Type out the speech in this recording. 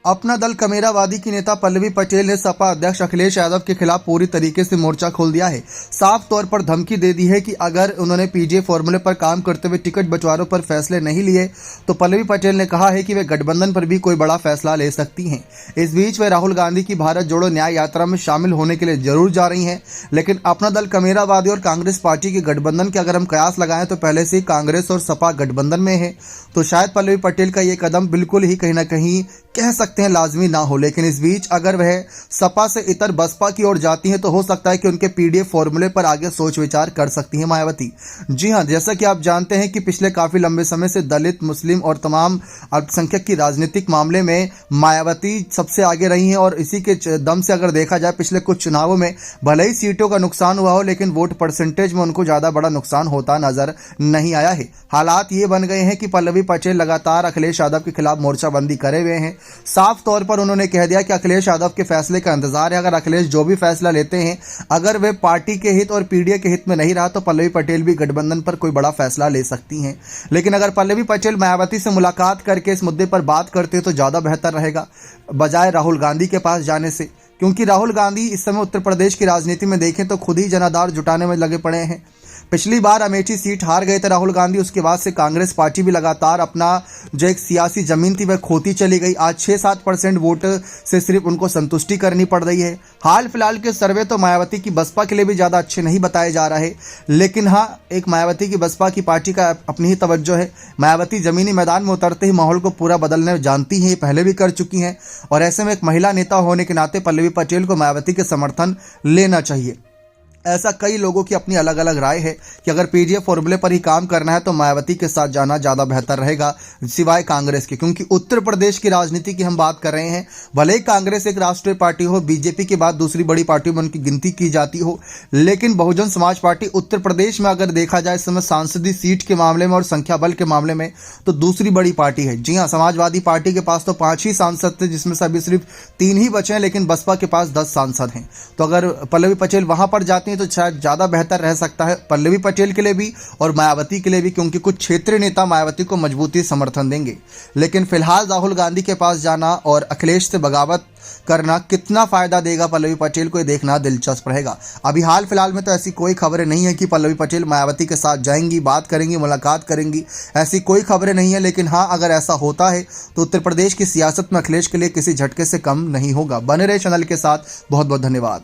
अपना दल कमेरावादी की नेता पल्लवी पटेल ने सपा अध्यक्ष अखिलेश यादव के खिलाफ पूरी तरीके से मोर्चा खोल दिया है। साफ तौर पर धमकी दे दी है कि अगर उन्होंने पीजे फॉर्मूले पर काम करते हुए टिकट बंटवारों पर फैसले नहीं लिए तो पल्लवी पटेल ने कहा है कि वे गठबंधन पर भी कोई बड़ा फैसला ले सकती हैं। इस बीच वे राहुल गांधी की भारत जोड़ो न्याय यात्रा में शामिल होने के लिए जरूर जा रही हैं, लेकिन अपना दल कमेरावादी और कांग्रेस पार्टी के गठबंधन के अगर हम कयास लगाएं तो पहले से कांग्रेस और सपा गठबंधन में है, तो शायद पल्लवी पटेल का ये कदम बिल्कुल ही कहीं ना कहीं कह सकते हैं लाजमी ना हो। लेकिन इस बीच अगर वह सपा से इतर बसपा की ओर जाती हैं तो हो सकता है कि उनके पीडीएफ फॉर्मूले पर आगे सोच विचार कर सकती हैं मायावती। जी हां, जैसा कि आप जानते हैं कि पिछले काफी लंबे समय से दलित, मुस्लिम और तमाम अल्पसंख्यक की राजनीतिक मामले में मायावती सबसे आगे रही हैं और इसी के दम से अगर देखा जाए पिछले कुछ चुनावों में भले ही सीटों का नुकसान हुआ हो, लेकिन वोट परसेंटेज में उनको ज्यादा बड़ा नुकसान होता नजर नहीं आया है। हालात ये बन गए हैं कि पल्लवी पटेल लगातार अखिलेश यादव के खिलाफ मोर्चाबंदी करे हुए हैं। साफ तौर पर उन्होंने कह दिया कि अखिलेश यादव के फैसले का इंतजार है। अगर अखिलेश जो भी फैसला लेते हैं, अगर वे पार्टी के हित और पीडीए के हित में नहीं रहा तो पल्लवी पटेल भी गठबंधन पर कोई बड़ा फैसला ले सकती हैं। लेकिन अगर पल्लवी पटेल मायावती से मुलाकात करके इस मुद्दे पर बात करते तो ज्यादा बेहतर रहेगा बजाय राहुल गांधी के पास जाने से, क्योंकि राहुल गांधी इस समय उत्तर प्रदेश की राजनीति में देखें तो खुद ही जनाधार जुटाने में लगे पड़े हैं। पिछली बार अमेठी सीट हार गए थे राहुल गांधी, उसके बाद से कांग्रेस पार्टी भी लगातार अपना जो एक सियासी जमीन थी वह खोती चली गई। आज 6-7% वोट से सिर्फ उनको संतुष्टि करनी पड़ रही है। हाल फिलहाल के सर्वे तो मायावती की बसपा के लिए भी ज़्यादा अच्छे नहीं बताए जा रहे, लेकिन हाँ, एक मायावती की बसपा की पार्टी का अपनी ही तवज्जो है। मायावती जमीनी मैदान में उतरते ही माहौल को पूरा बदलने जानती हैं, पहले भी कर चुकी हैं, और ऐसे में एक महिला नेता होने के नाते पल्लवी पटेल को मायावती के समर्थन लेना चाहिए। ऐसा कई लोगों की अपनी अलग अलग राय है कि अगर पीडीएफ फॉर्मूले पर ही काम करना है तो मायावती के साथ जाना ज़्यादा बेहतर रहेगा सिवाय कांग्रेस के, क्योंकि उत्तर प्रदेश की राजनीति की हम बात कर रहे हैं। भले ही कांग्रेस एक राष्ट्रीय पार्टी हो, बीजेपी के बाद दूसरी बड़ी पार्टी में उनकी गिनती की जाती हो, लेकिन बहुजन समाज पार्टी उत्तर प्रदेश में अगर देखा जाए इस समय सांसदीय सीट के मामले में और संख्या बल के मामले में तो दूसरी बड़ी पार्टी है। जी हाँ, समाजवादी पार्टी के पास तो 5 ही सांसद थे, जिसमें से अभी सिर्फ 3 ही बचे हैं, लेकिन बसपा के पास 10 सांसद हैं। तो अगर पल्लवी पटेल वहां पर जाती हैं तो शायद ज़्यादा बेहतर रह सकता है पल्लवी पटेल के लिए भी और मायावती के लिए भी, क्योंकि कुछ क्षेत्रीय नेता मायावती को मजबूती समर्थन देंगे। लेकिन फिलहाल राहुल गांधी के पास जाना और अखिलेश से बगावत करना कितना फायदा देगा पल्लवी पटेल को, ये देखना दिलचस्प रहेगा। अभी हाल फिलहाल में तो ऐसी कोई खबरें नहीं है कि पल्लवी पटेल मायावती के साथ जाएंगी, बात करेंगी, मुलाकात करेंगी, ऐसी कोई खबरें नहीं है। लेकिन हाँ, अगर ऐसा होता है तो उत्तर प्रदेश की सियासत में अखिलेश के लिए किसी झटके से कम नहीं होगा। बने रहे चैनल के साथ, बहुत बहुत धन्यवाद।